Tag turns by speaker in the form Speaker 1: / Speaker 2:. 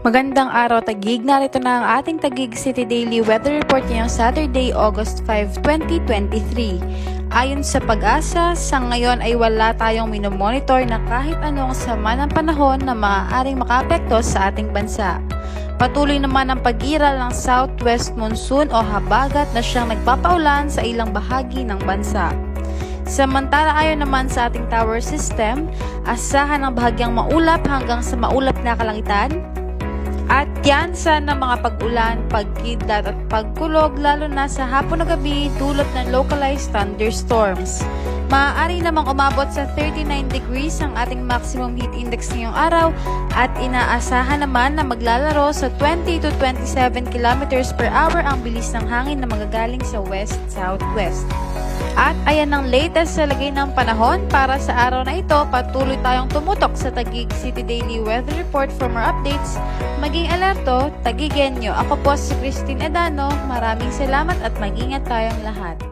Speaker 1: Magandang araw Taguig, narito na ang ating Taguig City Daily Weather Report ngayong Saturday, August 5, 2023. Ayon sa Pag-asa, sa ngayon ay wala tayong minomonitor na kahit anong sama ng panahon na maaaring makaapekto sa ating bansa. Patuloy naman ang pag-iral ng southwest monsoon o habagat na siyang nagpapaulan sa ilang bahagi ng bansa. Samantala ayon naman sa ating tower system, asahan ang bahagyang maulap hanggang sa maulap na kalangitan at tiyansa ng mga pag-ulan, pagkidlat at pagkulog lalo na sa hapon na gabi dulot ng localized thunderstorms. Maaari namang umabot sa 39 degrees ang ating maximum heat index ngayong araw at inaasahan naman na maglalaro sa 20 to 27 kilometers per hour ang bilis ng hangin na magagaling sa west-southwest. At ayan ang latest sa lagay ng panahon para sa araw na ito. Patuloy tayong tumutok sa Taguig City Daily Weather Report for more updates. Maging alerto, tagigen nyo. Ako po si Christine Edano. Maraming salamat at mag-ingat tayong lahat.